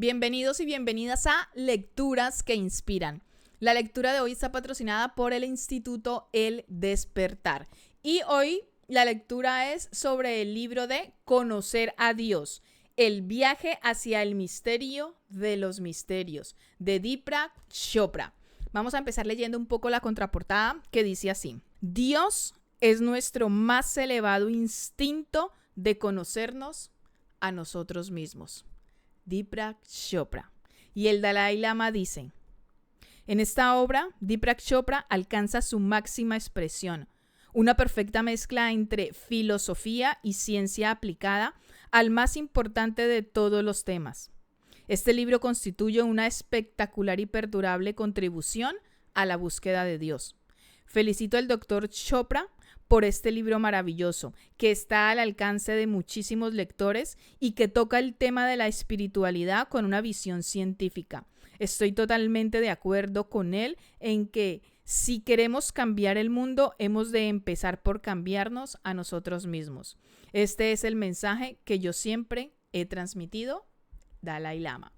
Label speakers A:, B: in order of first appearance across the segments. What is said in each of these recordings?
A: Bienvenidos y bienvenidas a Lecturas que Inspiran. La lectura de hoy está patrocinada por el Instituto El Despertar. Y hoy la lectura es sobre el libro de Conocer a Dios, el viaje hacia el misterio de los misterios, de Deepak Chopra. Vamos a empezar leyendo un poco la contraportada que dice así: Dios es nuestro más elevado instinto de conocernos a nosotros mismos. Deepak Chopra. Y el Dalai Lama dice: en esta obra, Deepak Chopra alcanza su máxima expresión, una perfecta mezcla entre filosofía y ciencia aplicada al más importante de todos los temas. Este libro constituye una espectacular y perdurable contribución a la búsqueda de Dios. Felicito al Dr. Chopra por este libro maravilloso, que está al alcance de muchísimos lectores y que toca el tema de la espiritualidad con una visión científica. Estoy totalmente de acuerdo con él en que si queremos cambiar el mundo, hemos de empezar por cambiarnos a nosotros mismos. Este es el mensaje que yo siempre he transmitido, Dalai Lama.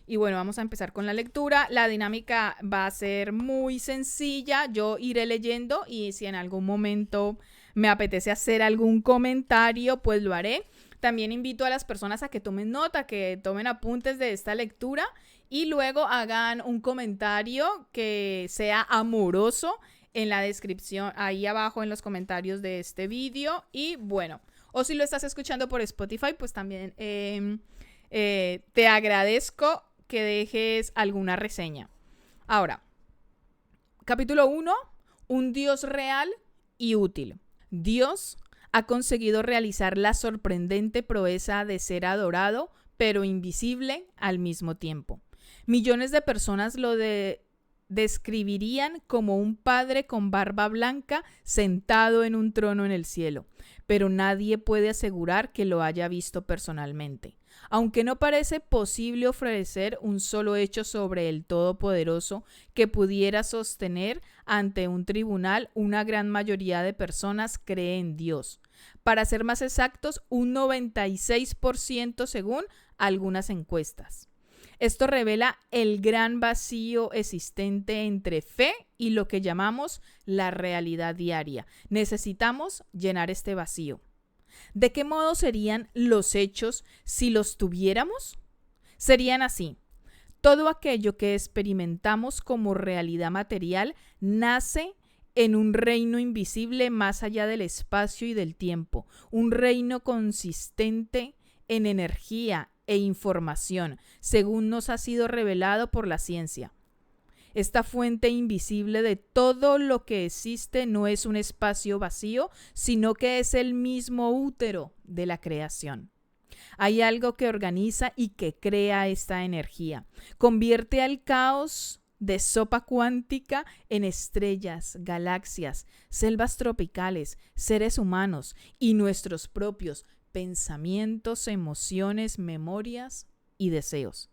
A: Y bueno, vamos a empezar con la lectura. La dinámica va a ser muy sencilla. Yo iré leyendo y si en algún momento me apetece hacer algún comentario, pues lo haré. También invito a las personas a que tomen nota, que tomen apuntes de esta lectura y luego hagan un comentario que sea amoroso en la descripción, ahí abajo en los comentarios de este vídeo. Y bueno, o si lo estás escuchando por Spotify, pues también te agradezco que dejes alguna reseña. Ahora, capítulo 1, un Dios real y útil. Dios ha conseguido realizar la sorprendente proeza de ser adorado, pero invisible al mismo tiempo. Millones de personas lo describirían como un padre con barba blanca sentado en un trono en el cielo, pero nadie puede asegurar que lo haya visto personalmente. Aunque no parece posible ofrecer un solo hecho sobre el Todopoderoso que pudiera sostener ante un tribunal, una gran mayoría de personas cree en Dios. Para ser más exactos, un 96% según algunas encuestas. Esto revela el gran vacío existente entre fe y lo que llamamos la realidad diaria. Necesitamos llenar este vacío. ¿De qué modo serían los hechos si los tuviéramos? Serían así: todo aquello que experimentamos como realidad material nace en un reino invisible más allá del espacio y del tiempo, un reino consistente en energía e información, según nos ha sido revelado por la ciencia. Esta fuente invisible de todo lo que existe no es un espacio vacío, sino que es el mismo útero de la creación. Hay algo que organiza y que crea esta energía. Convierte al caos de sopa cuántica en estrellas, galaxias, selvas tropicales, seres humanos y nuestros propios pensamientos, emociones, memorias y deseos.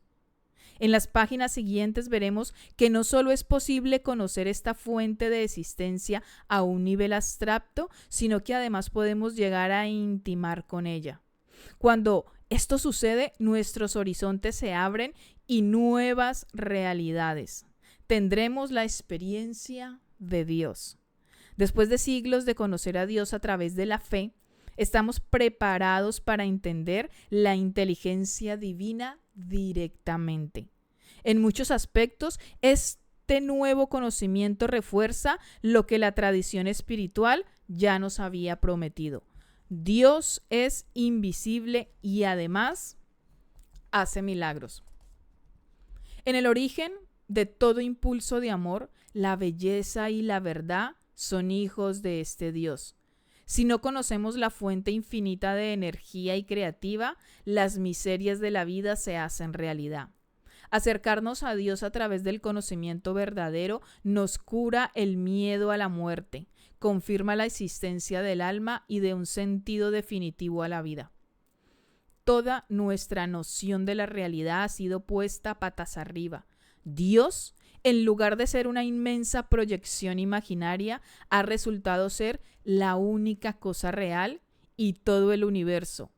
A: En las páginas siguientes veremos que no solo es posible conocer esta fuente de existencia a un nivel abstracto, sino que además podemos llegar a intimar con ella. Cuando esto sucede, nuestros horizontes se abren y nuevas realidades. Tendremos la experiencia de Dios. Después de siglos de conocer a Dios a través de la fe, estamos preparados para entender la inteligencia divina directamente. En muchos aspectos, este nuevo conocimiento refuerza lo que la tradición espiritual ya nos había prometido. Dios es invisible y además hace milagros. En el origen de todo impulso de amor, la belleza y la verdad son hijos de este Dios. Si no conocemos la fuente infinita de energía y creativa, las miserias de la vida se hacen realidad. Acercarnos a Dios a través del conocimiento verdadero nos cura el miedo a la muerte, confirma la existencia del alma y de un sentido definitivo a la vida. Toda nuestra noción de la realidad ha sido puesta patas arriba. Dios, en lugar de ser una inmensa proyección imaginaria, ha resultado ser la única cosa real y todo el universo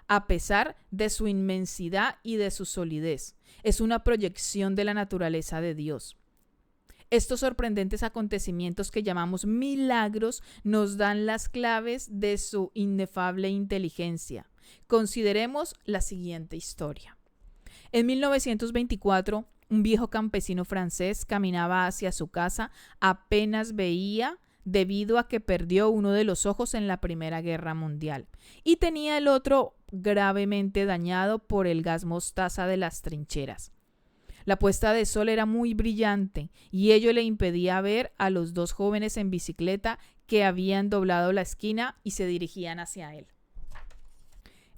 A: a pesar de su inmensidad y de su solidez. Es una proyección de la naturaleza de Dios. Estos sorprendentes acontecimientos que llamamos milagros nos dan las claves de su inefable inteligencia. Consideremos la siguiente historia. En 1924, un viejo campesino francés caminaba hacia su casa, apenas veía debido a que perdió uno de los ojos en la Primera Guerra Mundial y tenía el otro gravemente dañado por el gas mostaza de las trincheras. La puesta de sol era muy brillante y ello le impedía ver a los dos jóvenes en bicicleta que habían doblado la esquina y se dirigían hacia él.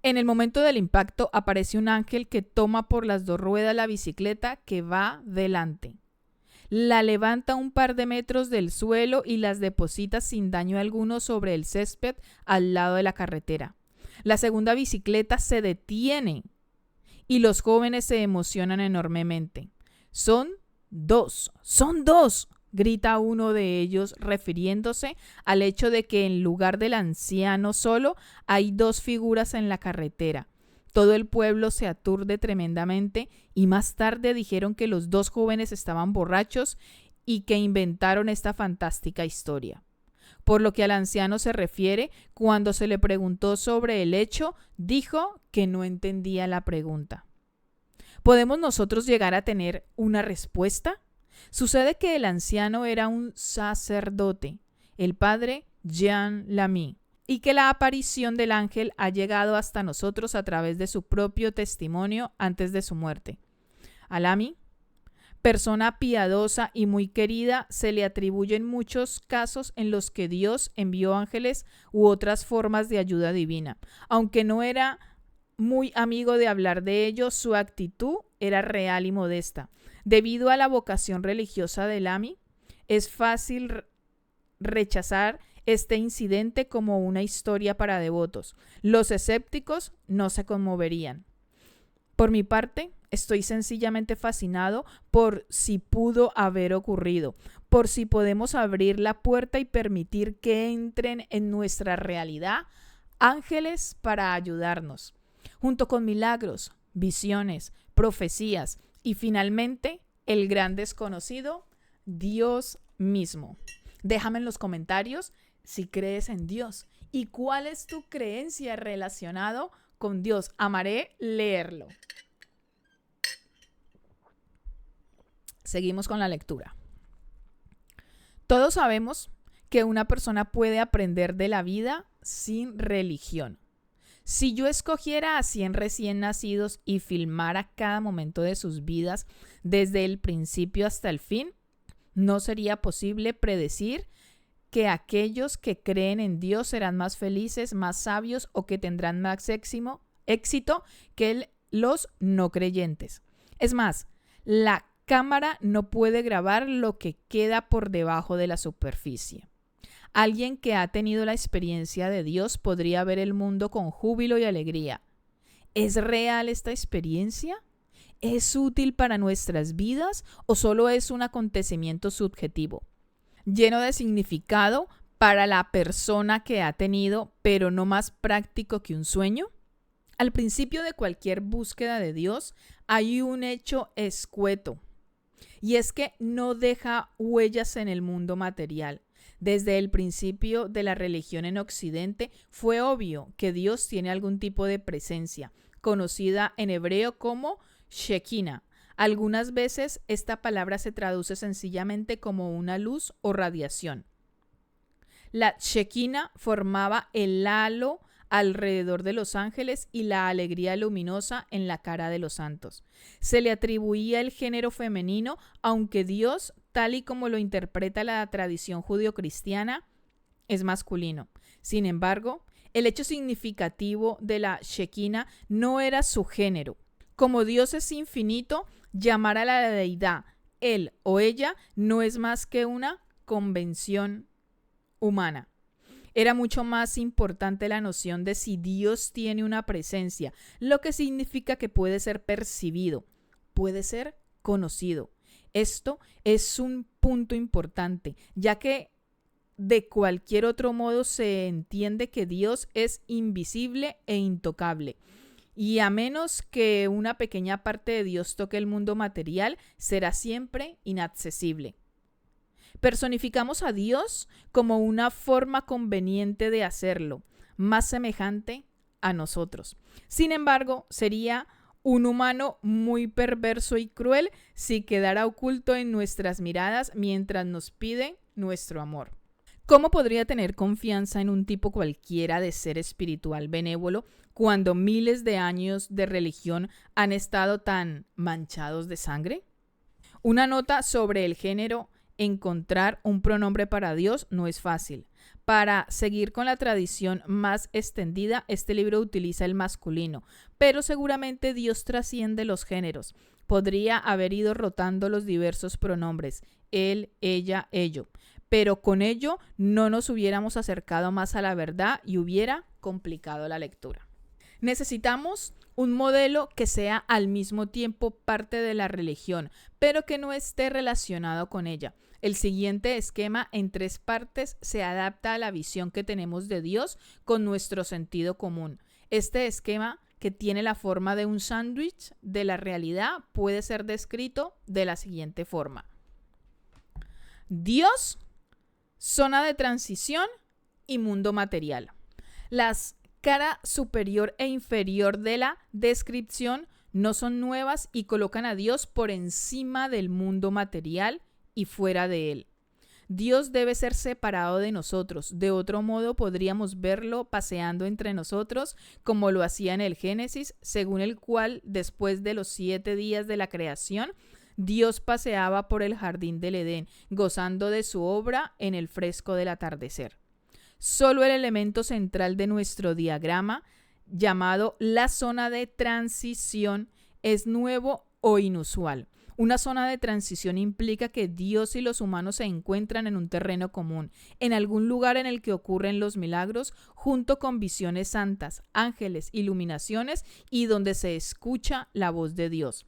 A: En el momento del impacto aparece un ángel que toma por las dos ruedas la bicicleta que va delante. La levanta un par de metros del suelo y las deposita sin daño alguno sobre el césped al lado de la carretera. La segunda bicicleta se detiene y los jóvenes se emocionan enormemente. ¡Son dos! Grita uno de ellos refiriéndose al hecho de que en lugar del anciano solo hay dos figuras en la carretera. Todo el pueblo se aturde tremendamente y más tarde dijeron que los dos jóvenes estaban borrachos y que inventaron esta fantástica historia. Por lo que al anciano se refiere, cuando se le preguntó sobre el hecho, dijo que no entendía la pregunta. ¿Podemos nosotros llegar a tener una respuesta? Sucede que el anciano era un sacerdote, el padre Jean Lamy, y que la aparición del ángel ha llegado hasta nosotros a través de su propio testimonio antes de su muerte. A Lamy, persona piadosa y muy querida, se le atribuyen muchos casos en los que Dios envió ángeles u otras formas de ayuda divina. Aunque no era muy amigo de hablar de ello, su actitud era real y modesta. Debido a la vocación religiosa de Lamy, es fácil rechazar este incidente como una historia para devotos. Los escépticos no se conmoverían. Por mi parte, estoy sencillamente fascinado por si pudo haber ocurrido, por si podemos abrir la puerta y permitir que entren en nuestra realidad ángeles para ayudarnos, junto con milagros, visiones, profecías y finalmente el gran desconocido, Dios mismo. Déjame en los comentarios si crees en Dios y cuál es tu creencia relacionado con Dios. Amaré leerlo. Seguimos con la lectura. Todos sabemos que una persona puede aprender de la vida sin religión. Si yo escogiera a 100 recién nacidos y filmara cada momento de sus vidas desde el principio hasta el fin, no sería posible predecir que aquellos que creen en Dios serán más felices, más sabios o que tendrán más éxito que los no creyentes. Es más, la cámara no puede grabar lo que queda por debajo de la superficie. Alguien que ha tenido la experiencia de Dios podría ver el mundo con júbilo y alegría. ¿Es real esta experiencia? ¿Es útil para nuestras vidas o solo es un acontecimiento subjetivo, lleno de significado para la persona que ha tenido, pero no más práctico que un sueño? Al principio de cualquier búsqueda de Dios hay un hecho escueto, y es que no deja huellas en el mundo material. Desde el principio de la religión en Occidente fue obvio que Dios tiene algún tipo de presencia, conocida en hebreo como Shekinah. Algunas veces esta palabra se traduce sencillamente como una luz o radiación. La Shekinah formaba el halo alrededor de los ángeles y la alegría luminosa en la cara de los santos. Se le atribuía el género femenino, aunque Dios, tal y como lo interpreta la tradición judio-cristiana, es masculino. Sin embargo, el hecho significativo de la Shekinah no era su género. Como Dios es infinito, llamar a la deidad él o ella no es más que una convención humana. Era mucho más importante la noción de si Dios tiene una presencia, lo que significa que puede ser percibido, puede ser conocido. Esto es un punto importante, ya que de cualquier otro modo se entiende que Dios es invisible e intocable. Y a menos que una pequeña parte de Dios toque el mundo material, será siempre inaccesible. Personificamos a Dios como una forma conveniente de hacerlo, más semejante a nosotros. Sin embargo, sería un humano muy perverso y cruel si quedara oculto en nuestras miradas mientras nos pide nuestro amor. ¿Cómo podría tener confianza en un tipo cualquiera de ser espiritual benévolo cuando miles de años de religión han estado tan manchados de sangre? Una nota sobre el género: encontrar un pronombre para Dios no es fácil. Para seguir con la tradición más extendida, este libro utiliza el masculino, pero seguramente Dios trasciende los géneros. Podría haber ido rotando los diversos pronombres, él, ella, ello, pero con ello no nos hubiéramos acercado más a la verdad y hubiera complicado la lectura. Necesitamos un modelo que sea al mismo tiempo parte de la religión, pero que no esté relacionado con ella. El siguiente esquema en 3 partes se adapta a la visión que tenemos de Dios con nuestro sentido común. Este esquema, que tiene la forma de un sándwich de la realidad, puede ser descrito de la siguiente forma: Dios, zona de transición y mundo material. Las cara superior e inferior de la descripción no son nuevas y colocan a Dios por encima del mundo material y fuera de él. Dios debe ser separado de nosotros. De otro modo podríamos verlo paseando entre nosotros como lo hacía en el Génesis, según el cual después de los 7 días de la creación, Dios paseaba por el jardín del Edén, gozando de su obra en el fresco del atardecer. Solo el elemento central de nuestro diagrama, llamado la zona de transición, es nuevo o inusual. Una zona de transición implica que Dios y los humanos se encuentran en un terreno común, en algún lugar en el que ocurren los milagros, junto con visiones santas, ángeles, iluminaciones y donde se escucha la voz de Dios.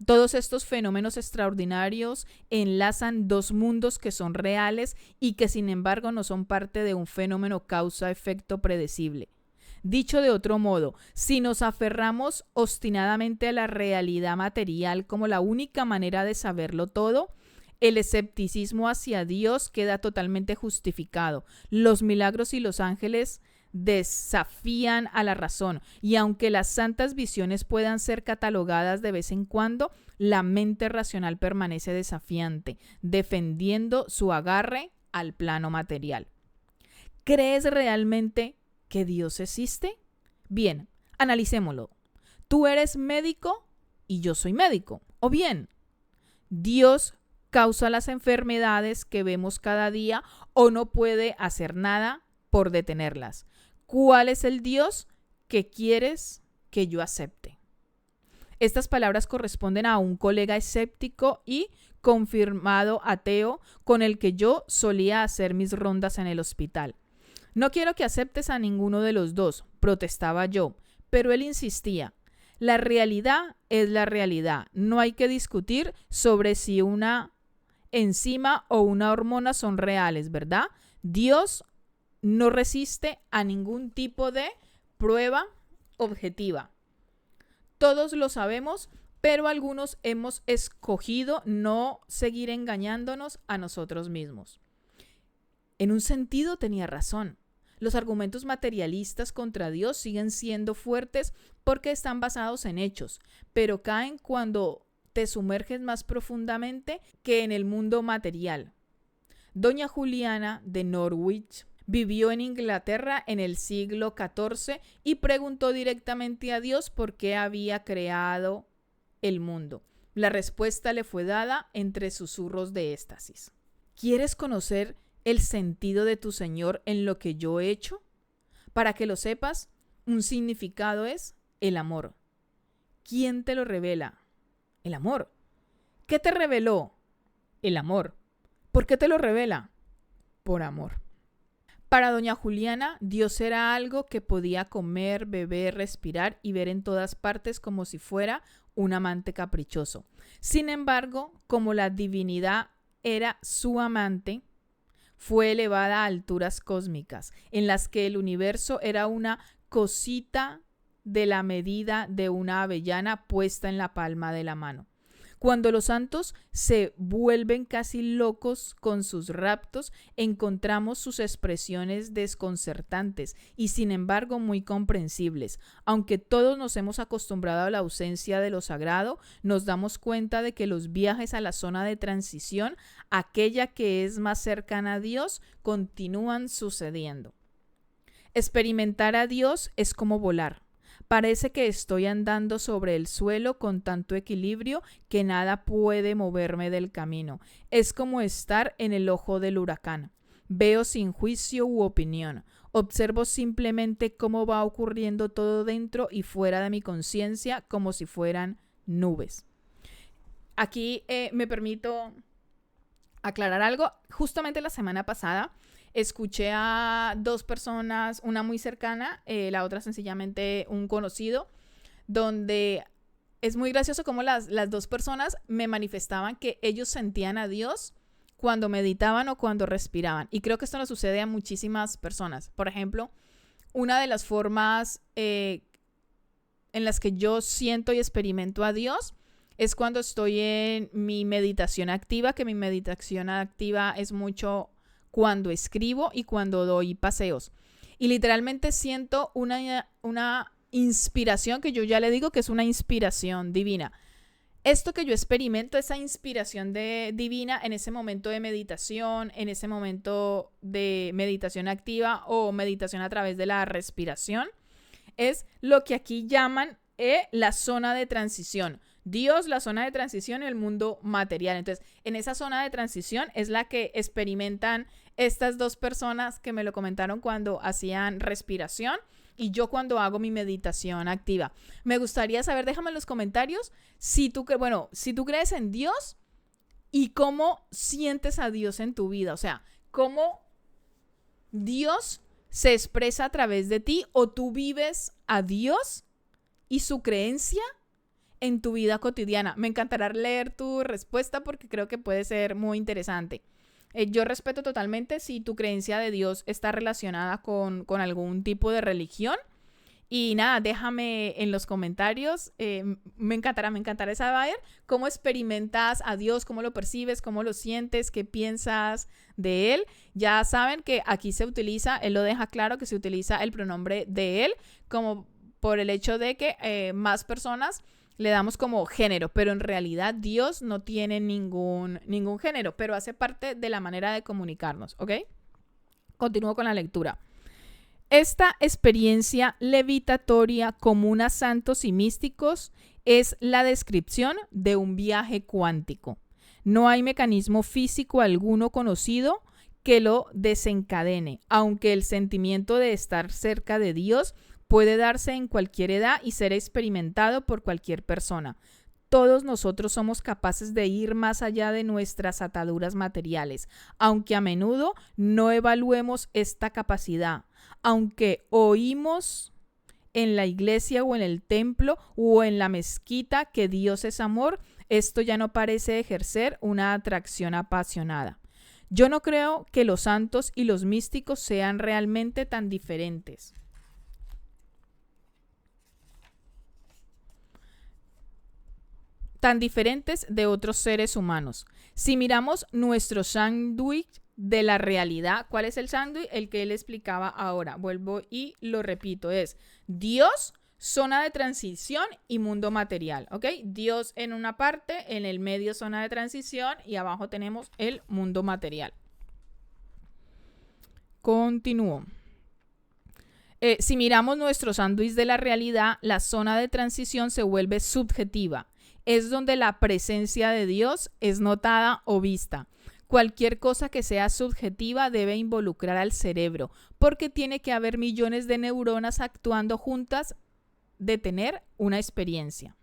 A: Todos estos fenómenos extraordinarios enlazan 2 mundos que son reales y que sin embargo no son parte de un fenómeno causa-efecto predecible. Dicho de otro modo, si nos aferramos obstinadamente a la realidad material como la única manera de saberlo todo, el escepticismo hacia Dios queda totalmente justificado. Los milagros y los ángeles desafían a la razón, y aunque las santas visiones puedan ser catalogadas de vez en cuando, la mente racional permanece desafiante, defendiendo su agarre al plano material. ¿Crees realmente que Dios existe? Bien, analicémoslo. Tú eres médico y yo soy médico. O bien, Dios causa las enfermedades que vemos cada día o no puede hacer nada por detenerlas. ¿Cuál es el Dios que quieres que yo acepte? Estas palabras corresponden a un colega escéptico y confirmado ateo con el que yo solía hacer mis rondas en el hospital. No quiero que aceptes a ninguno de los dos, protestaba yo, pero él insistía. La realidad es la realidad. No hay que discutir sobre si una enzima o una hormona son reales, ¿verdad? Dios no resiste a ningún tipo de prueba objetiva. Todos lo sabemos, pero algunos hemos escogido no seguir engañándonos a nosotros mismos. En un sentido tenía razón. Los argumentos materialistas contra Dios siguen siendo fuertes porque están basados en hechos, pero caen cuando te sumerges más profundamente que en el mundo material. Doña Juliana de Norwich vivió en Inglaterra en el siglo XIV y preguntó directamente a Dios por qué había creado el mundo. La respuesta le fue dada entre susurros de éxtasis. ¿Quieres conocer el sentido de tu Señor en lo que yo he hecho? Para que lo sepas, un significado es el amor. ¿Quién te lo revela? El amor. ¿Qué te reveló? El amor. ¿Por qué te lo revela? Por amor. Para doña Juliana, Dios era algo que podía comer, beber, respirar y ver en todas partes como si fuera un amante caprichoso. Sin embargo, como la divinidad era su amante, fue elevada a alturas cósmicas, en las que el universo era una cosita de la medida de una avellana puesta en la palma de la mano. Cuando los santos se vuelven casi locos con sus raptos, encontramos sus expresiones desconcertantes y sin embargo muy comprensibles. Aunque todos nos hemos acostumbrado a la ausencia de lo sagrado, nos damos cuenta de que los viajes a la zona de transición, aquella que es más cercana a Dios, continúan sucediendo. Experimentar a Dios es como volar. Parece que estoy andando sobre el suelo con tanto equilibrio que nada puede moverme del camino. Es como estar en el ojo del huracán. Veo sin juicio u opinión. Observo simplemente cómo va ocurriendo todo dentro y fuera de mi conciencia como si fueran nubes. Aquí me permito aclarar algo. Justamente la semana pasada escuché a dos personas, una muy cercana, la otra sencillamente un conocido, donde es muy gracioso cómo las dos personas me manifestaban que ellos sentían a Dios cuando meditaban o cuando respiraban. Y creo que esto nos sucede a muchísimas personas. Por ejemplo, una de las formas en las que yo siento y experimento a Dios es cuando estoy en mi meditación activa, que mi meditación activa es mucho cuando escribo y cuando doy paseos. Y literalmente siento una inspiración, que yo ya le digo que es una inspiración divina. Esto que yo experimento, esa inspiración divina en ese momento de meditación, en ese momento de meditación activa o meditación a través de la respiración, es lo que aquí llaman la zona de transición. Dios, la zona de transición y el mundo material. Entonces, en esa zona de transición es la que experimentan estas dos personas que me lo comentaron cuando hacían respiración y yo cuando hago mi meditación activa. Me gustaría saber, déjame en los comentarios si tú crees en Dios y cómo sientes a Dios en tu vida. O sea, cómo Dios se expresa a través de ti o tú vives a Dios y su creencia en tu vida cotidiana. Me encantará leer tu respuesta porque creo que puede ser muy interesante. Yo respeto totalmente si tu creencia de Dios está relacionada con algún tipo de religión. Y nada, déjame en los comentarios. Me encantará saber cómo experimentas a Dios, cómo lo percibes, cómo lo sientes, qué piensas de Él. Ya saben que aquí se utiliza, Él lo deja claro, que se utiliza el pronombre de Él, como por el hecho de que más personas le damos como género, pero en realidad Dios no tiene ningún género, pero hace parte de la manera de comunicarnos, ¿ok? Continúo con la lectura. Esta experiencia levitatoria común a santos y místicos es la descripción de un viaje cuántico. No hay mecanismo físico alguno conocido que lo desencadene, aunque el sentimiento de estar cerca de Dios puede darse en cualquier edad y ser experimentado por cualquier persona. Todos nosotros somos capaces de ir más allá de nuestras ataduras materiales, aunque a menudo no evaluemos esta capacidad. Aunque oímos en la iglesia o en el templo o en la mezquita que Dios es amor, esto ya no parece ejercer una atracción apasionada. Yo no creo que los santos y los místicos sean realmente tan diferentes. De otros seres humanos. Si miramos nuestro sándwich de la realidad, ¿cuál es el sándwich? El que él explicaba ahora. Vuelvo y lo repito, es Dios, zona de transición y mundo material, ¿ok? Dios en una parte, en el medio zona de transición y abajo tenemos el mundo material. Continúo. Si miramos nuestro sándwich de la realidad, la zona de transición se vuelve subjetiva. Es donde la presencia de Dios es notada o vista. Cualquier cosa que sea subjetiva debe involucrar al cerebro, porque tiene que haber millones de neuronas actuando juntas de tener una experiencia.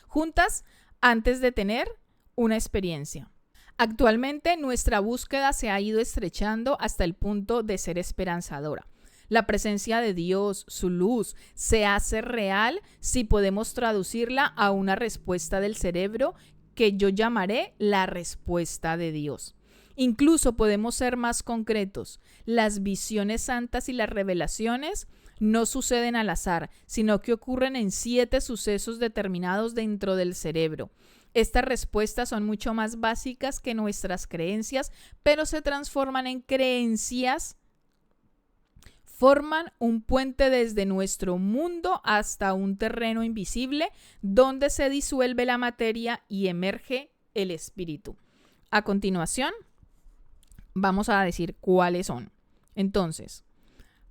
A: Juntas antes de tener una experiencia. Actualmente nuestra búsqueda se ha ido estrechando hasta el punto de ser esperanzadora. La presencia de Dios, su luz, se hace real si podemos traducirla a una respuesta del cerebro que yo llamaré la respuesta de Dios. Incluso podemos ser más concretos. Las visiones santas y las revelaciones, no suceden al azar, sino que ocurren en 7 sucesos determinados dentro del cerebro. Estas respuestas son mucho más básicas que nuestras creencias, pero se transforman en creencias, forman un puente desde nuestro mundo hasta un terreno invisible donde se disuelve la materia y emerge el espíritu. A continuación, vamos a decir cuáles son. Entonces,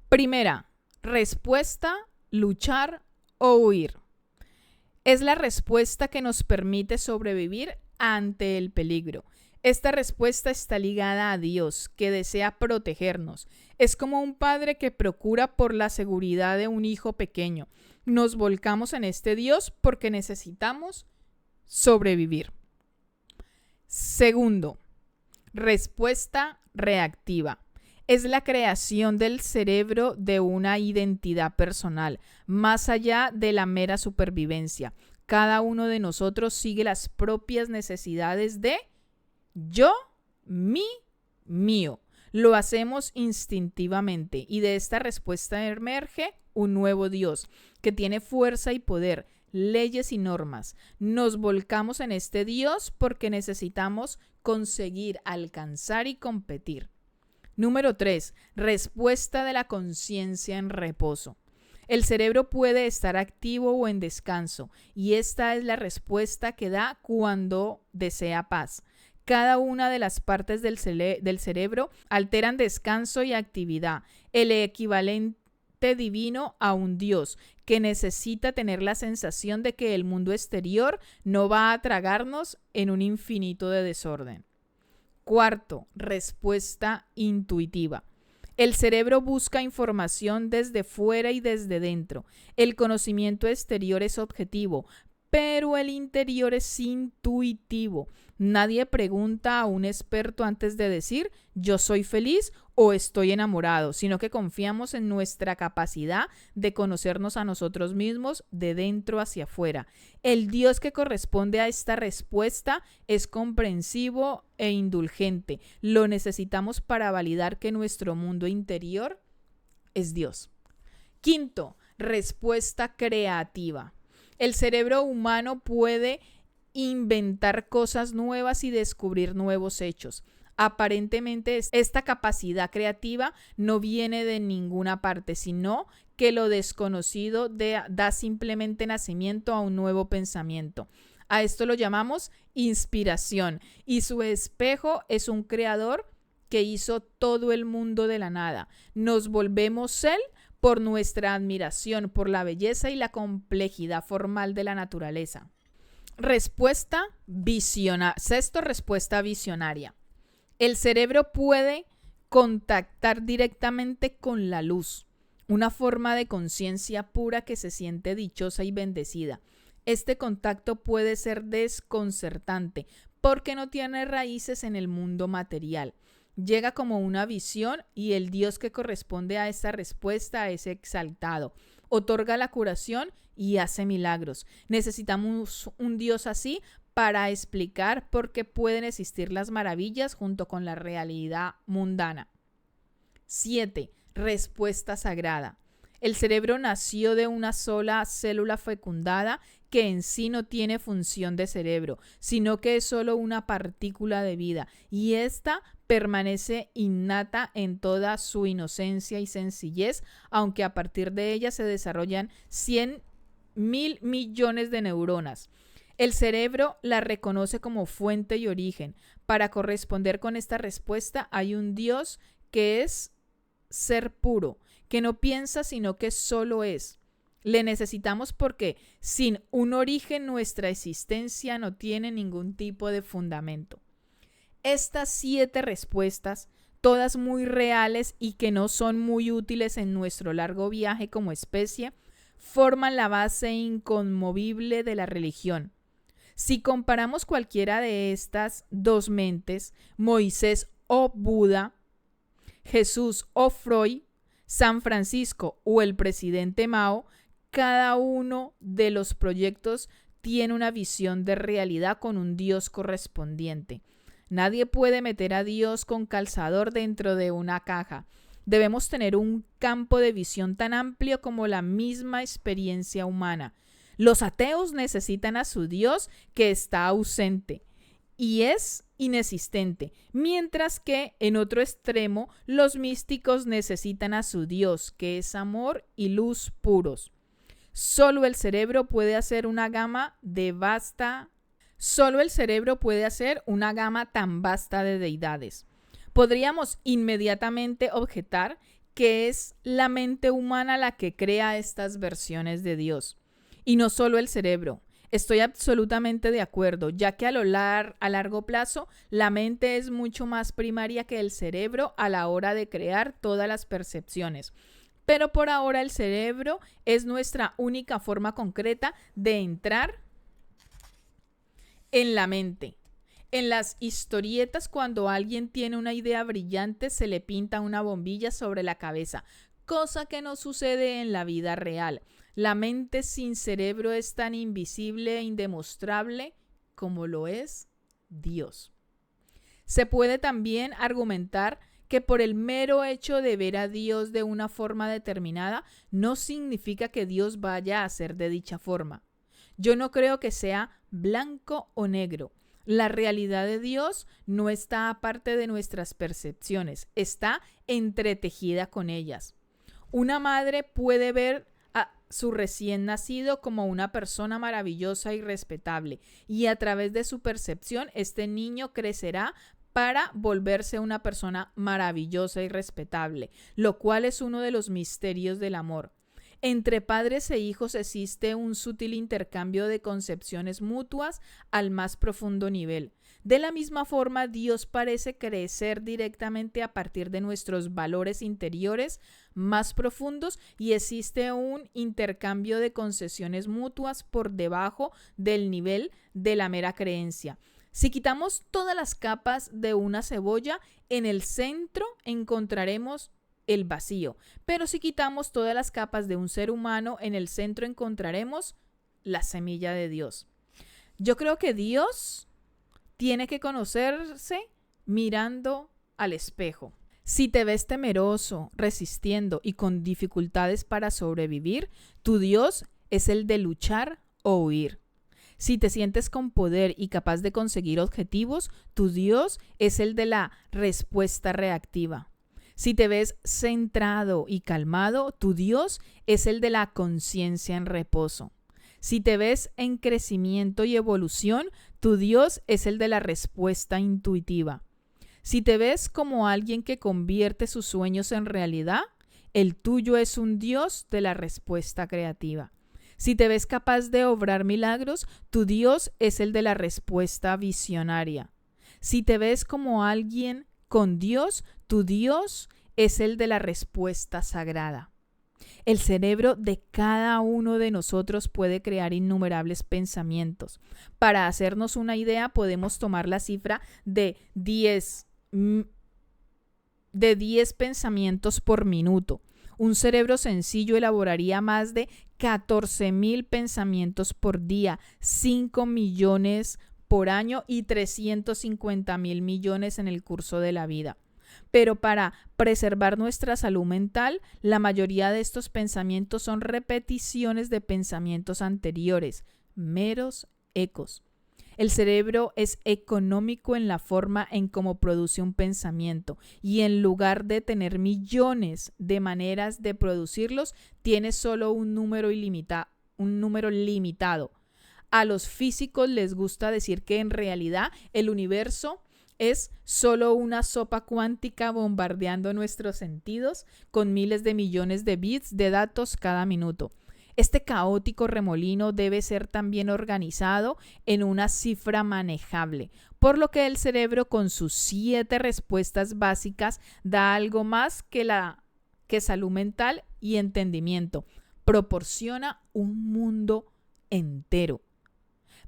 A: primera, respuesta, luchar o huir. Es la respuesta que nos permite sobrevivir ante el peligro. Esta respuesta está ligada a Dios, que desea protegernos. Es como un padre que procura por la seguridad de un hijo pequeño. Nos volcamos en este Dios porque necesitamos sobrevivir. Segundo, respuesta reactiva. Es la creación del cerebro de una identidad personal, más allá de la mera supervivencia. Cada uno de nosotros sigue las propias necesidades de yo, mi, mío. Lo hacemos instintivamente y de esta respuesta emerge un nuevo Dios que tiene fuerza y poder, leyes y normas. Nos volcamos en este Dios porque necesitamos conseguir, alcanzar y competir. Número 3. Respuesta de la conciencia en reposo. El cerebro puede estar activo o en descanso, y esta es la respuesta que da cuando desea paz. Cada una de las partes del cerebro alteran descanso y actividad, el equivalente divino a un Dios que necesita tener la sensación de que el mundo exterior no va a tragarnos en un infinito de desorden. Cuarto, respuesta intuitiva. El cerebro busca información desde fuera y desde dentro. El conocimiento exterior es objetivo, pero el interior es intuitivo. Nadie pregunta a un experto antes de decir yo soy feliz o estoy enamorado, sino que confiamos en nuestra capacidad de conocernos a nosotros mismos de dentro hacia afuera. El Dios que corresponde a esta respuesta es comprensivo e indulgente. Lo necesitamos para validar que nuestro mundo interior es Dios. Quinto, respuesta creativa. El cerebro humano puede inventar cosas nuevas y descubrir nuevos hechos. Aparentemente, esta capacidad creativa no viene de ninguna parte, sino que lo desconocido da simplemente nacimiento a un nuevo pensamiento. A esto lo llamamos inspiración, y su espejo es un creador que hizo todo el mundo de la nada. Nos volvemos él por nuestra admiración por la belleza y la complejidad formal de la naturaleza. Sexto, respuesta visionaria. El cerebro puede contactar directamente con la luz, una forma de conciencia pura que se siente dichosa y bendecida. Este contacto puede ser desconcertante porque no tiene raíces en el mundo material. Llega como una visión y el Dios que corresponde a esta respuesta es exaltado. Otorga la curación y hace milagros. Necesitamos un Dios así para explicar por qué pueden existir las maravillas junto con la realidad mundana. 7. Respuesta sagrada. El cerebro nació de una sola célula fecundada que en sí no tiene función de cerebro, sino que es solo una partícula de vida, y esta permanece innata en toda su inocencia y sencillez, aunque a partir de ella se desarrollan 100.000 millones de neuronas. El cerebro la reconoce como fuente y origen. Para corresponder con esta respuesta hay un Dios que es ser puro, que no piensa sino que solo es. Le necesitamos porque sin un origen nuestra existencia no tiene ningún tipo de fundamento. Estas 7 respuestas, todas muy reales y que no son muy útiles en nuestro largo viaje como especie, forman la base inconmovible de la religión. Si comparamos cualquiera de estas dos mentes, Moisés o Buda, Jesús o Freud, San Francisco o el presidente Mao, cada uno de los proyectos tiene una visión de realidad con un Dios correspondiente. Nadie puede meter a Dios con calzador dentro de una caja. Debemos tener un campo de visión tan amplio como la misma experiencia humana. Los ateos necesitan a su Dios que está ausente y es inexistente, mientras que en otro extremo los místicos necesitan a su Dios que es amor y luz puros. Solo el cerebro puede hacer una gama tan vasta de deidades. Podríamos inmediatamente objetar que es la mente humana la que crea estas versiones de Dios, y no solo el cerebro. Estoy absolutamente de acuerdo, ya que a largo plazo la mente es mucho más primaria que el cerebro a la hora de crear todas las percepciones. Pero por ahora el cerebro es nuestra única forma concreta de entrar en la mente. En las historietas, cuando alguien tiene una idea brillante, se le pinta una bombilla sobre la cabeza, cosa que no sucede en la vida real. La mente sin cerebro es tan invisible e indemostrable como lo es Dios. Se puede también argumentar que por el mero hecho de ver a Dios de una forma determinada, no significa que Dios vaya a ser de dicha forma. Yo no creo que sea blanco o negro. La realidad de Dios no está aparte de nuestras percepciones, está entretejida con ellas. Una madre puede ver a su recién nacido como una persona maravillosa y respetable, y a través de su percepción este niño crecerá para volverse una persona maravillosa y respetable, lo cual es uno de los misterios del amor. Entre padres e hijos existe un sutil intercambio de concepciones mutuas al más profundo nivel. De la misma forma, Dios parece crecer directamente a partir de nuestros valores interiores más profundos y existe un intercambio de concesiones mutuas por debajo del nivel de la mera creencia. Si quitamos todas las capas de una cebolla, en el centro encontraremos el vacío. Pero si quitamos todas las capas de un ser humano, en el centro encontraremos la semilla de Dios. Yo creo que Dios tiene que conocerse mirando al espejo. Si te ves temeroso, resistiendo y con dificultades para sobrevivir, tu Dios es el de luchar o huir. Si te sientes con poder y capaz de conseguir objetivos, tu Dios es el de la respuesta reactiva. Si te ves centrado y calmado, tu Dios es el de la conciencia en reposo. Si te ves en crecimiento y evolución, tu Dios es el de la respuesta intuitiva. Si te ves como alguien que convierte sus sueños en realidad, el tuyo es un Dios de la respuesta creativa. Si te ves capaz de obrar milagros, tu Dios es el de la respuesta visionaria. Si te ves como alguien con Dios, tu Dios es el de la respuesta sagrada. El cerebro de cada uno de nosotros puede crear innumerables pensamientos. Para hacernos una idea, podemos tomar la cifra de 10 pensamientos por minuto. Un cerebro sencillo elaboraría más de 14,000 pensamientos por día, 5 millones por año y 350,000 millones en el curso de la vida. Pero para preservar nuestra salud mental, la mayoría de estos pensamientos son repeticiones de pensamientos anteriores, meros ecos. El cerebro es económico en la forma en cómo produce un pensamiento y en lugar de tener millones de maneras de producirlos, tiene solo un número limitado. A los físicos les gusta decir que en realidad el universo es solo una sopa cuántica bombardeando nuestros sentidos con miles de millones de bits de datos cada minuto. Este caótico remolino debe ser también organizado en una cifra manejable, por lo que el cerebro con sus 7 respuestas básicas da algo más que salud mental y entendimiento. Proporciona un mundo entero.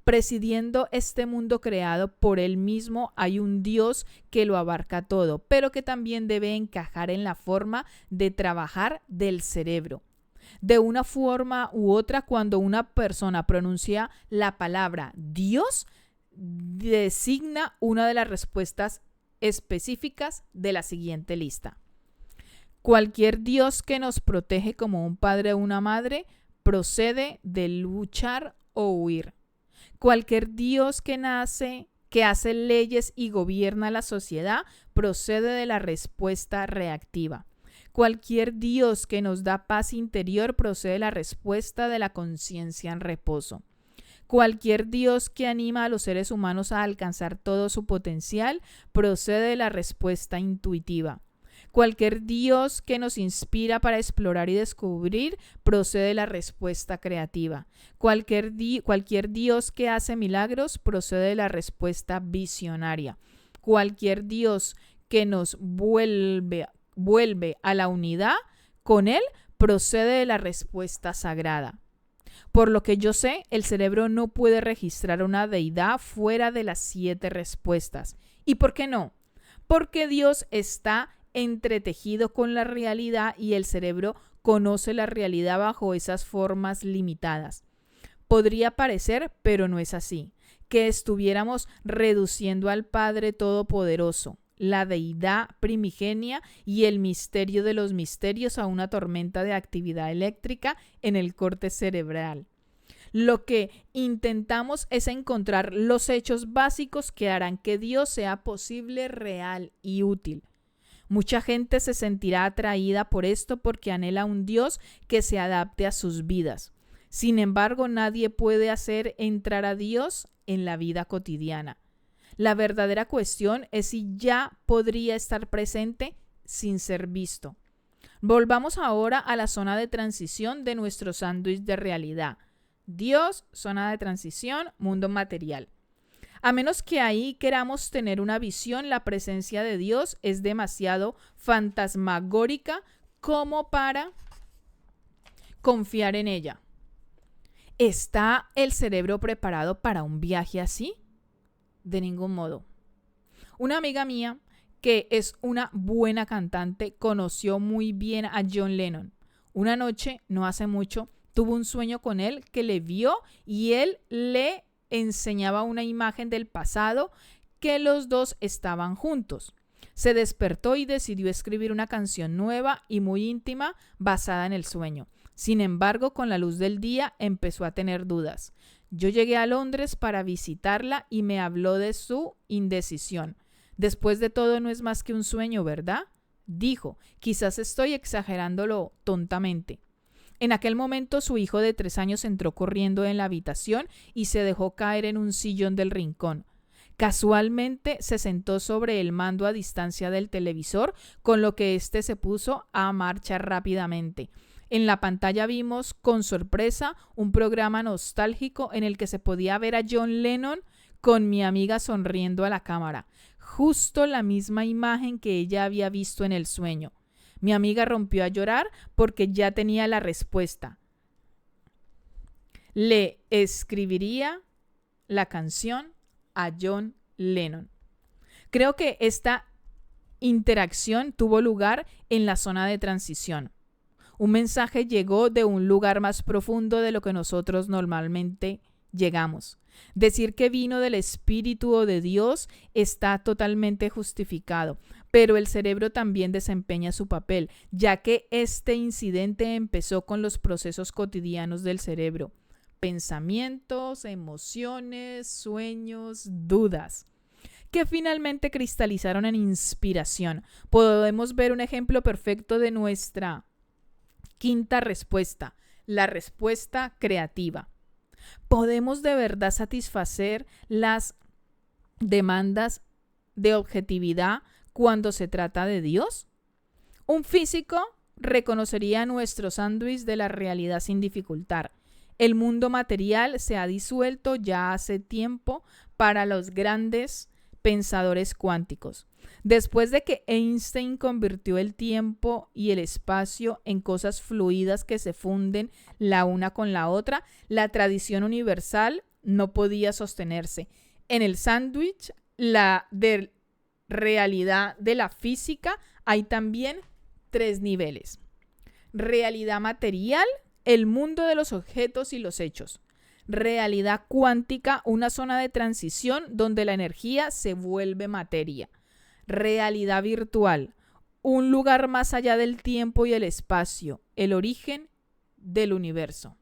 A: Presidiendo este mundo creado por él mismo hay un Dios que lo abarca todo, pero que también debe encajar en la forma de trabajar del cerebro. De una forma u otra, cuando una persona pronuncia la palabra Dios, designa una de las respuestas específicas de la siguiente lista. Cualquier Dios que nos protege como un padre o una madre procede de luchar o huir. Cualquier Dios que hace leyes y gobierna la sociedad procede de la respuesta reactiva. Cualquier Dios que nos da paz interior procede de la respuesta de la conciencia en reposo. Cualquier Dios que anima a los seres humanos a alcanzar todo su potencial procede de la respuesta intuitiva. Cualquier Dios que nos inspira para explorar y descubrir procede de la respuesta creativa. Cualquier Dios que hace milagros procede de la respuesta visionaria. Cualquier Dios que nos vuelve a la unidad con Él procede de la respuesta sagrada. Por lo que yo sé, el cerebro no puede registrar una deidad fuera de las 7 respuestas. ¿Y por qué no? Porque Dios está entretejido con la realidad y el cerebro conoce la realidad bajo esas formas limitadas. Podría parecer, pero no es así, que estuviéramos reduciendo al Padre Todopoderoso, la deidad primigenia y el misterio de los misterios a una tormenta de actividad eléctrica en el corte cerebral. Lo que intentamos es encontrar los hechos básicos que harán que Dios sea posible, real y útil. Mucha gente se sentirá atraída por esto porque anhela un Dios que se adapte a sus vidas. Sin embargo, nadie puede hacer entrar a Dios en la vida cotidiana. La verdadera cuestión es si ya podría estar presente sin ser visto. Volvamos ahora a la zona de transición de nuestro sándwich de realidad. Dios, zona de transición, mundo material. A menos que ahí queramos tener una visión, la presencia de Dios es demasiado fantasmagórica como para confiar en ella. ¿Está el cerebro preparado para un viaje así? De ningún modo. Una amiga mía, que es una buena cantante, conoció muy bien a John Lennon. Una noche, no hace mucho, tuvo un sueño con él que le vio y él le enseñaba una imagen del pasado que los dos estaban juntos. Se despertó y decidió escribir una canción nueva y muy íntima basada en el sueño. Sin embargo, con la luz del día empezó a tener dudas. Yo llegué a Londres para visitarla y me habló de su indecisión. Después de todo, no es más que un sueño, ¿verdad? Dijo, quizás estoy exagerándolo tontamente. En aquel momento su hijo de 3 años entró corriendo en la habitación y se dejó caer en un sillón del rincón. Casualmente se sentó sobre el mando a distancia del televisor, con lo que éste se puso a marchar rápidamente. En la pantalla vimos con sorpresa un programa nostálgico en el que se podía ver a John Lennon con mi amiga sonriendo a la cámara, justo la misma imagen que ella había visto en el sueño. Mi amiga rompió a llorar porque ya tenía la respuesta. Le escribiría la canción a John Lennon. Creo que esta interacción tuvo lugar en la zona de transición. Un mensaje llegó de un lugar más profundo de lo que nosotros normalmente llegamos. Decir que vino del Espíritu o de Dios está totalmente justificado, pero el cerebro también desempeña su papel, ya que este incidente empezó con los procesos cotidianos del cerebro: pensamientos, emociones, sueños, dudas, que finalmente cristalizaron en inspiración. Podemos ver un ejemplo perfecto de nuestra quinta respuesta, la respuesta creativa. ¿Podemos de verdad satisfacer las demandas de objetividad cuando se trata de Dios? Un físico reconocería nuestro sándwich de la realidad sin dificultad. El mundo material se ha disuelto ya hace tiempo para los grandes pensadores cuánticos. Después de que Einstein convirtió el tiempo y el espacio en cosas fluidas que se funden la una con la otra, la tradición universal no podía sostenerse. En el sándwich, la de realidad de la física, hay también 3 niveles. Realidad material, el mundo de los objetos y los hechos. Realidad cuántica, una zona de transición donde la energía se vuelve materia. Realidad virtual, un lugar más allá del tiempo y el espacio, el origen del universo.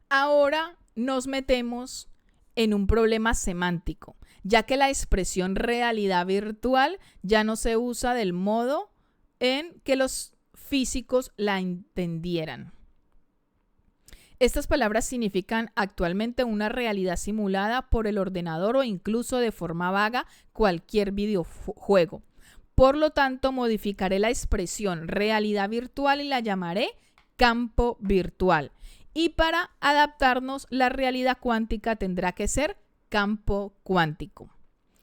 A: Ahora nos metemos en un problema semántico, ya que la expresión realidad virtual ya no se usa del modo en que los físicos la entendieran. Estas palabras significan actualmente una realidad simulada por el ordenador o incluso de forma vaga cualquier videojuego. Por lo tanto, modificaré la expresión realidad virtual y la llamaré campo virtual. Y para adaptarnos, la realidad cuántica tendrá que ser campo cuántico.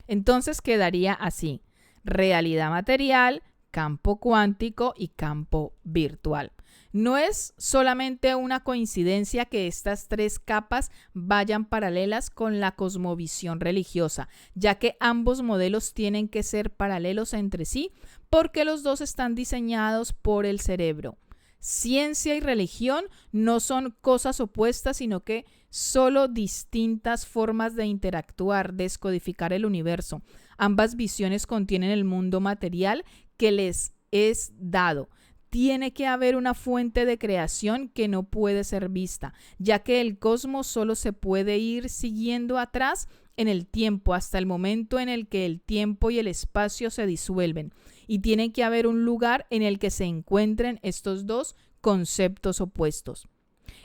A: Entonces quedaría así: realidad material, campo cuántico y campo virtual. No es solamente una coincidencia que estas tres capas vayan paralelas con la cosmovisión religiosa, ya que ambos modelos tienen que ser paralelos entre sí porque los dos están diseñados por el cerebro. Ciencia y religión no son cosas opuestas, sino que solo distintas formas de interactuar, descodificar el universo. Ambas visiones contienen el mundo material que les es dado. Tiene que haber una fuente de creación que no puede ser vista, ya que el cosmos solo se puede ir siguiendo atrás en el tiempo hasta el momento en el que el tiempo y el espacio se disuelven, y tiene que haber un lugar en el que se encuentren estos dos conceptos opuestos.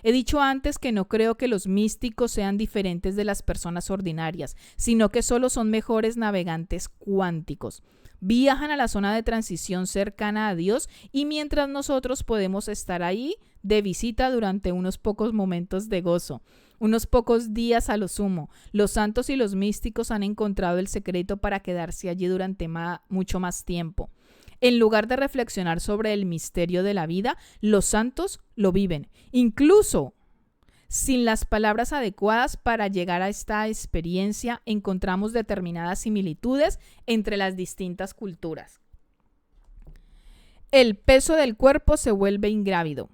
A: He dicho antes que no creo que los místicos sean diferentes de las personas ordinarias, sino que solo son mejores navegantes cuánticos. Viajan a la zona de transición cercana a Dios y mientras nosotros podemos estar ahí de visita durante unos pocos momentos de gozo, unos pocos días a lo sumo. Los santos y los místicos han encontrado el secreto para quedarse allí durante mucho más tiempo. En lugar de reflexionar sobre el misterio de la vida, los santos lo viven, incluso sin las palabras adecuadas para llegar a esta experiencia. Encontramos determinadas similitudes entre las distintas culturas. El peso del cuerpo se vuelve ingrávido.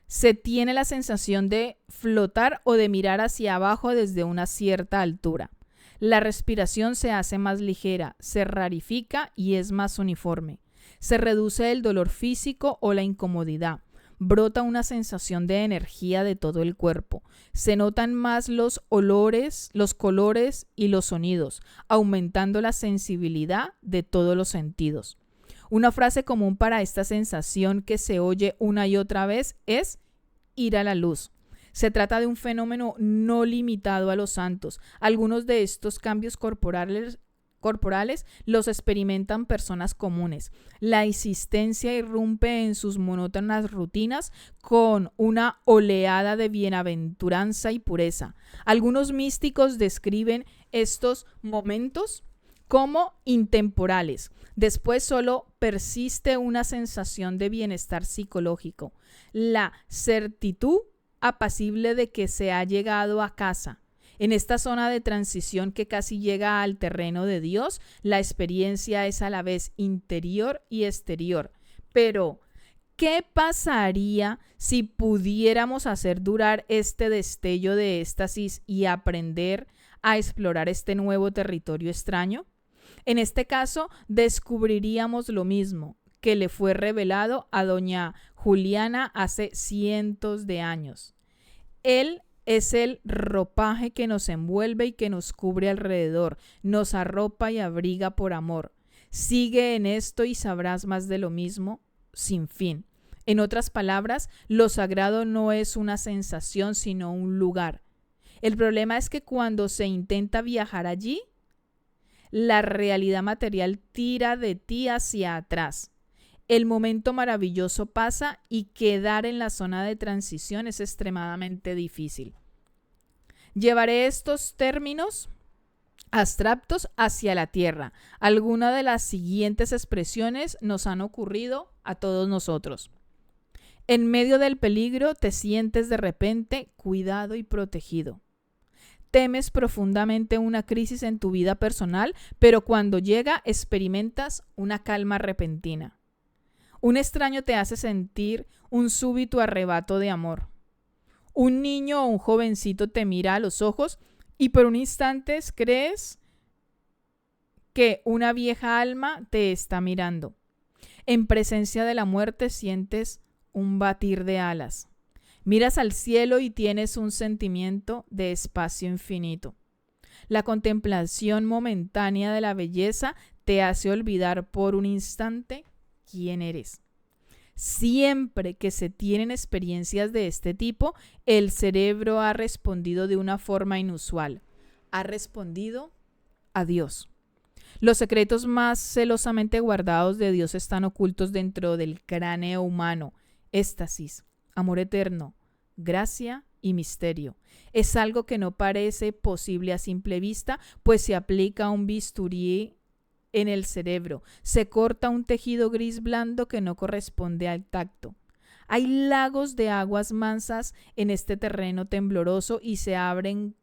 A: Se tiene la sensación de flotar o de mirar hacia abajo desde una cierta altura. La respiración se hace más ligera, se rarifica y es más uniforme. Se reduce el dolor físico o la incomodidad. Brota una sensación de energía de todo el cuerpo. Se notan más los olores, los colores y los sonidos, aumentando la sensibilidad de todos los sentidos. Una frase común para esta sensación que se oye una y otra vez es ir a la luz. Se trata de un fenómeno no limitado a los santos. Algunos de estos cambios corporales los experimentan personas comunes. La existencia irrumpe en sus monótonas rutinas con una oleada de bienaventuranza y pureza. Algunos místicos describen estos momentos como intemporales. Después solo persiste una sensación de bienestar psicológico, la certitud apacible de que se ha llegado a casa. En esta zona de transición que casi llega al terreno de Dios, la experiencia es a la vez interior y exterior. Pero, ¿qué pasaría si pudiéramos hacer durar este destello de éxtasis y aprender a explorar este nuevo territorio extraño? En este caso, descubriríamos lo mismo que le fue revelado a doña Juliana hace cientos de años. Él es el ropaje que nos envuelve y que nos cubre alrededor, nos arropa y abriga por amor. Sigue en esto y sabrás más de lo mismo, sin fin. En otras palabras, lo sagrado no es una sensación, sino un lugar. El problema es que cuando se intenta viajar allí, la realidad material tira de ti hacia atrás. El momento maravilloso pasa y quedar en la zona de transición es extremadamente difícil. Llevaré estos términos abstractos hacia la tierra. Algunas de las siguientes expresiones nos han ocurrido a todos nosotros. En medio del peligro te sientes de repente cuidado y protegido. Temes profundamente una crisis en tu vida personal, pero cuando llega experimentas una calma repentina. Un extraño te hace sentir un súbito arrebato de amor. Un niño o un jovencito te mira a los ojos y por un instante crees que una vieja alma te está mirando. En presencia de la muerte sientes un batir de alas. Miras al cielo y tienes un sentimiento de espacio infinito. La contemplación momentánea de la belleza te hace olvidar por un instante quién eres. Siempre que se tienen experiencias de este tipo, el cerebro ha respondido de una forma inusual. Ha respondido a Dios. Los secretos más celosamente guardados de Dios están ocultos dentro del cráneo humano. Éxtasis, amor eterno, gracia y misterio. Es algo que no parece posible a simple vista, pues se aplica un bisturí en el cerebro, se corta un tejido gris blando que no corresponde al tacto. Hay lagos de aguas mansas en este terreno tembloroso y se abren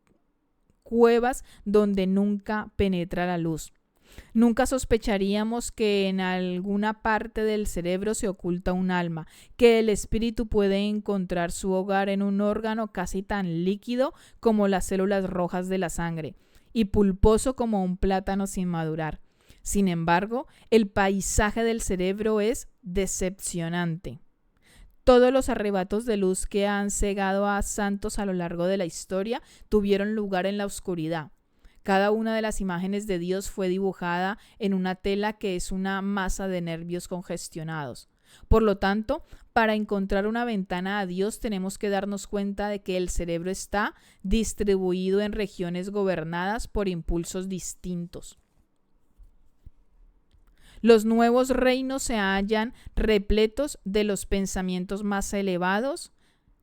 A: cuevas donde nunca penetra la luz. Nunca sospecharíamos que en alguna parte del cerebro se oculta un alma, que el espíritu puede encontrar su hogar en un órgano casi tan líquido como las células rojas de la sangre y pulposo como un plátano sin madurar. Sin embargo, el paisaje del cerebro es decepcionante. Todos los arrebatos de luz que han cegado a santos a lo largo de la historia tuvieron lugar en la oscuridad. Cada una de las imágenes de Dios fue dibujada en una tela que es una masa de nervios congestionados. Por lo tanto, para encontrar una ventana a Dios tenemos que darnos cuenta de que el cerebro está distribuido en regiones gobernadas por impulsos distintos. Los nuevos reinos se hallan repletos de los pensamientos más elevados,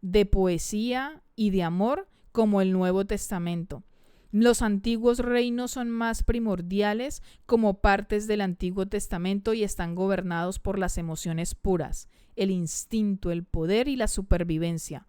A: de poesía y de amor, como el Nuevo Testamento. Los antiguos reinos son más primordiales como partes del Antiguo Testamento y están gobernados por las emociones puras, el instinto, el poder y la supervivencia.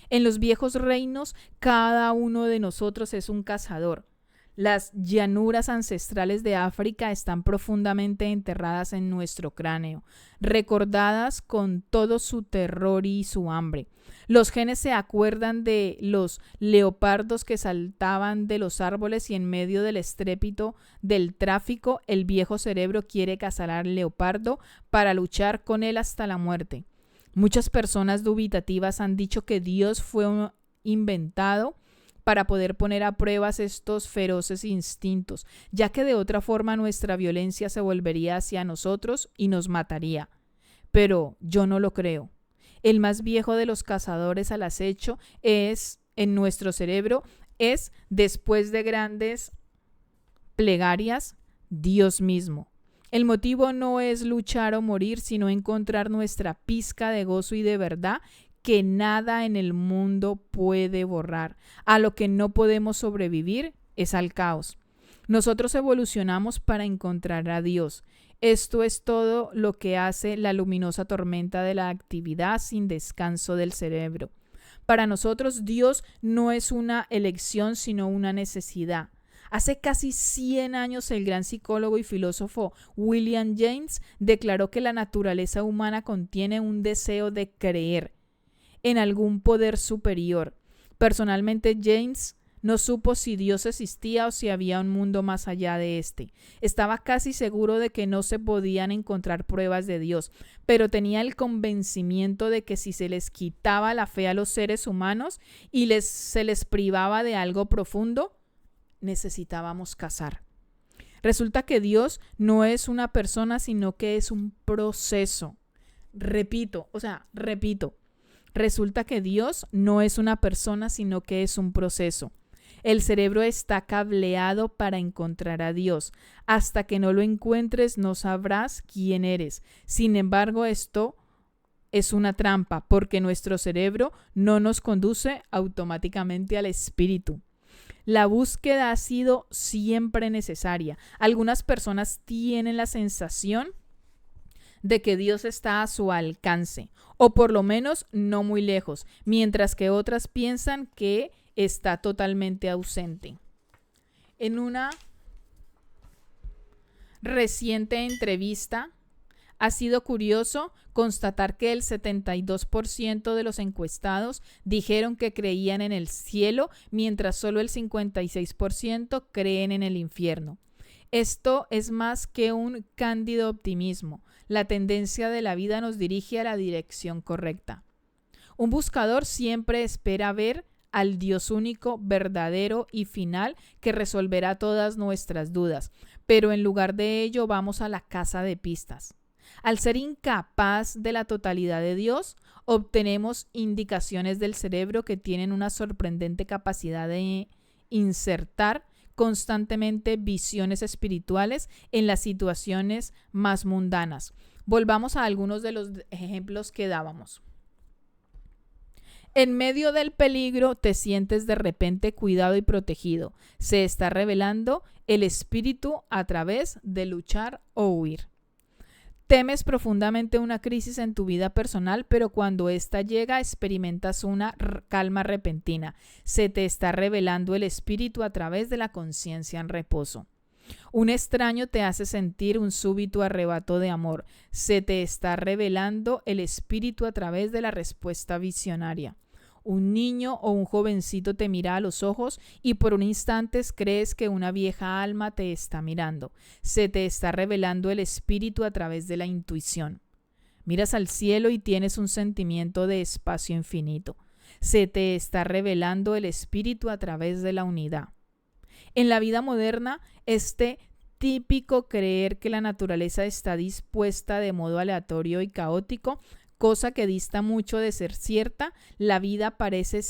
A: En los viejos reinos, cada uno de nosotros es un cazador. Las llanuras ancestrales de África están profundamente enterradas en nuestro cráneo, recordadas con todo su terror y su hambre. Los genes se acuerdan de los leopardos que saltaban de los árboles y en medio del estrépito del tráfico, el viejo cerebro quiere cazar al leopardo para luchar con él hasta la muerte. Muchas personas dubitativas han dicho que Dios fue inventado para poder poner a prueba estos feroces instintos, ya que de otra forma nuestra violencia se volvería hacia nosotros y nos mataría. Pero yo no lo creo. El más viejo de los cazadores al acecho en nuestro cerebro, después de grandes plegarias, Dios mismo. El motivo no es luchar o morir, sino encontrar nuestra pizca de gozo y de verdad que nada en el mundo puede borrar. A lo que no podemos sobrevivir es al caos. Nosotros evolucionamos para encontrar a Dios. Esto es todo lo que hace la luminosa tormenta de la actividad sin descanso del cerebro. Para nosotros, Dios no es una elección, sino una necesidad. Hace casi 100 años el gran psicólogo y filósofo William James declaró que la naturaleza humana contiene un deseo de creer en algún poder superior. Personalmente, James no supo si Dios existía o si había un mundo más allá de este. Estaba casi seguro de que no se podían encontrar pruebas de Dios, pero tenía el convencimiento de que si se les quitaba la fe a los seres humanos y se les privaba de algo profundo, necesitábamos cazar. Resulta que Dios no es una persona, sino que es un proceso. Repito. Resulta que Dios no es una persona, sino que es un proceso. El cerebro está cableado para encontrar a Dios. Hasta que no lo encuentres, no sabrás quién eres. Sin embargo, esto es una trampa, porque nuestro cerebro no nos conduce automáticamente al espíritu. La búsqueda ha sido siempre necesaria. Algunas personas tienen la sensación de que Dios está a su alcance, o por lo menos no muy lejos, mientras que otras piensan que está totalmente ausente. En una reciente entrevista, ha sido curioso constatar que el 72% de los encuestados dijeron que creían en el cielo, mientras solo el 56% creen en el infierno. Esto es más que un cándido optimismo. la tendencia de la vida nos dirige a la dirección correcta. Un buscador siempre espera ver al Dios único, verdadero y final que resolverá todas nuestras dudas, pero en lugar de ello vamos a la casa de pistas. Al ser incapaz de la totalidad de Dios, obtenemos indicaciones del cerebro que tienen una sorprendente capacidad de insertar constantemente visiones espirituales en las situaciones más mundanas. Volvamos a algunos de los ejemplos que dábamos. En medio del peligro te sientes de repente cuidado y protegido. Se está revelando el espíritu a través de luchar o huir. Temes profundamente una crisis en tu vida personal, pero cuando ésta llega experimentas una calma repentina. Se te está revelando el espíritu a través de la conciencia en reposo. Un extraño te hace sentir un súbito arrebato de amor. Se te está revelando el espíritu a través de la respuesta visionaria. Un niño o un jovencito te mira a los ojos y por un instante crees que una vieja alma te está mirando. Se te está revelando el espíritu a través de la intuición. Miras al cielo y tienes un sentimiento de espacio infinito. Se te está revelando el espíritu a través de la unidad. En la vida moderna, típico creer que la naturaleza está dispuesta de modo aleatorio y caótico, cosa que dista mucho de ser cierta. La vida parece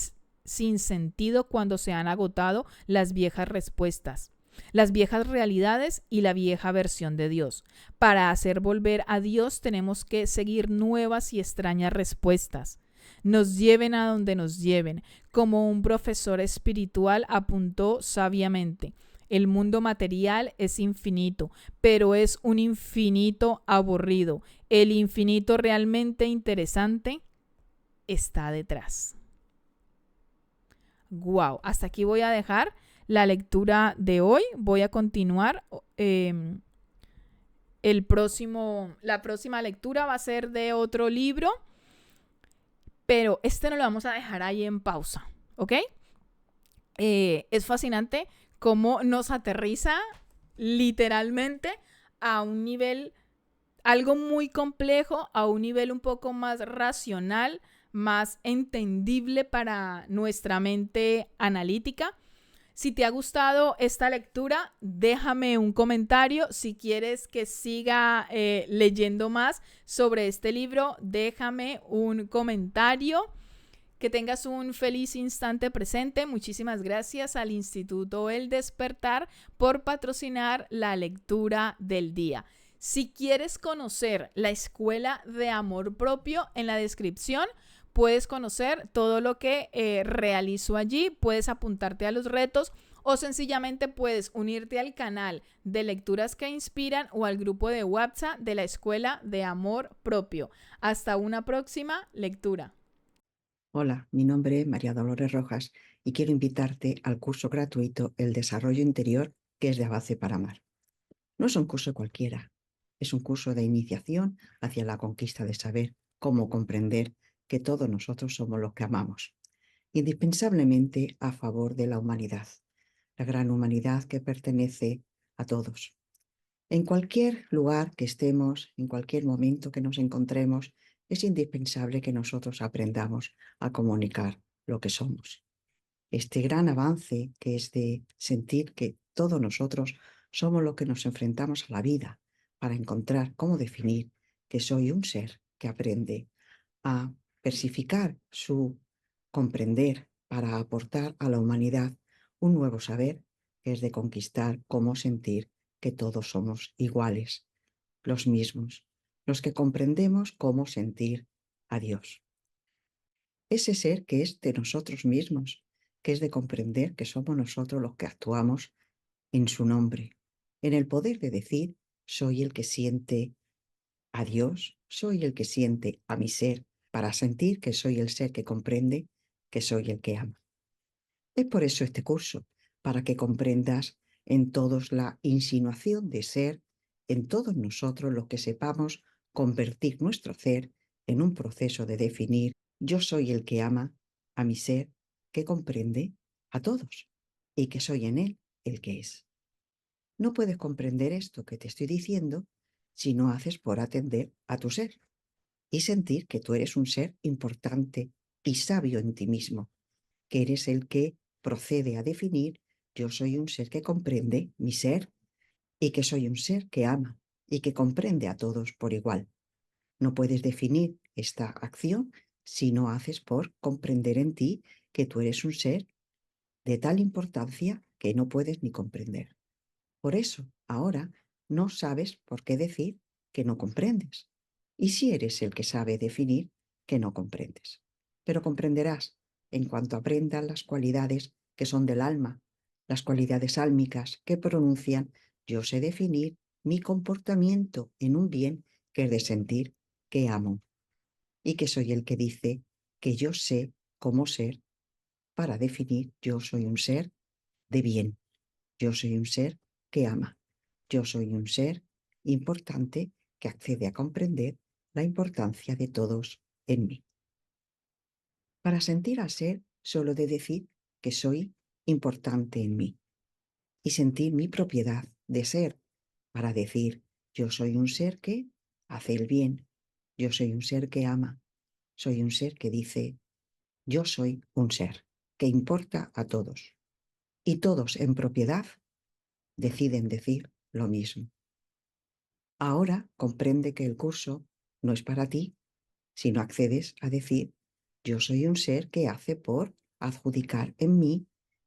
A: sin sentido cuando se han agotado las viejas respuestas, las viejas realidades y la vieja versión de Dios. Para hacer volver a Dios tenemos que seguir nuevas y extrañas respuestas. Nos lleven a donde nos lleven, como un profesor espiritual apuntó sabiamente. El mundo material es infinito, pero es un infinito aburrido. El infinito realmente interesante está detrás. Wow, hasta aquí voy a dejar la lectura de hoy. Voy a continuar. La próxima lectura va a ser de otro libro, pero no lo vamos a dejar ahí en pausa, ¿ok? Es fascinante cómo nos aterriza literalmente a un nivel, algo muy complejo, a un nivel un poco más racional, más entendible para nuestra mente analítica. Si te ha gustado esta lectura, déjame un comentario. Si quieres que siga leyendo más sobre este libro, déjame un comentario. Que tengas un feliz instante presente. Muchísimas gracias al Instituto El Despertar por patrocinar la lectura del día. Si quieres conocer la Escuela de Amor Propio, en la descripción puedes conocer todo lo que realizo allí. Puedes apuntarte a los retos o sencillamente puedes unirte al canal de Lecturas que Inspiran o al grupo de WhatsApp de la Escuela de Amor Propio. Hasta una próxima lectura.
B: Hola, mi nombre es María Dolores Rojas y quiero invitarte al curso gratuito El Desarrollo Interior, que es de Avance para Amar. No es un curso cualquiera, es un curso de iniciación hacia la conquista de saber cómo comprender que todos nosotros somos los que amamos, indispensablemente a favor de la humanidad, la gran humanidad que pertenece a todos. En cualquier lugar que estemos, en cualquier momento que nos encontremos, es indispensable que nosotros aprendamos a comunicar lo que somos. Este gran avance que es de sentir que todos nosotros somos los que nos enfrentamos a la vida para encontrar cómo definir que soy un ser que aprende a persificar su comprender para aportar a la humanidad un nuevo saber que es de conquistar cómo sentir que todos somos iguales, los mismos, los que comprendemos cómo sentir a Dios. Ese ser que es de nosotros mismos, que es de comprender que somos nosotros los que actuamos en su nombre, en el poder de decir, soy el que siente a Dios, soy el que siente a mi ser, para sentir que soy el ser que comprende, que soy el que ama. Es por eso este curso, para que comprendas en todos la insinuación de ser, en todos nosotros los que sepamos convertir nuestro ser en un proceso de definir, yo soy el que ama a mi ser, que comprende a todos, y que soy en él el que es. No puedes comprender esto que te estoy diciendo si no haces por atender a tu ser y sentir que tú eres un ser importante y sabio en ti mismo, que eres el que procede a definir: yo soy un ser que comprende mi ser y que soy un ser que ama y que comprende a todos por igual. No puedes definir esta acción si no haces por comprender en ti que tú eres un ser de tal importancia que no puedes ni comprender. Por eso, ahora no sabes por qué decir que no comprendes. Y si eres el que sabe definir que no comprendes. Pero comprenderás en cuanto aprendas las cualidades que son del alma, las cualidades álmicas que pronuncian: yo sé definir mi comportamiento en un bien, que es de sentir que amo, y que soy el que dice que yo sé cómo ser para definir: yo soy un ser de bien, yo soy un ser que ama, yo soy un ser importante que accede a comprender la importancia de todos en mí. Para sentir al ser, solo de decir que soy importante en mí y sentir mi propiedad de ser, para decir: yo soy un ser que hace el bien, yo soy un ser que ama, soy un ser que dice: yo soy un ser que importa a todos. Y todos en propiedad deciden decir lo mismo. Ahora comprende que el curso no es para ti, sino accedes a decir: yo soy un ser que hace por adjudicar en mí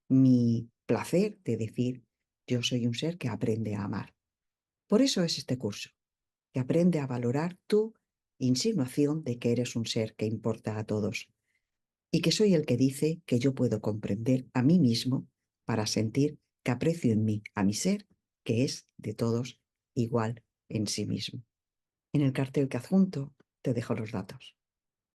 B: mi placer de decir: yo soy un ser que aprende a amar. Por eso es este curso, que aprende a valorar tu insinuación de que eres un ser que importa a todos y que soy el que dice que yo puedo comprender a mí mismo para sentir que aprecio en mí a mi ser, que es de todos igual en sí mismo. En el cartel que adjunto te dejo los datos.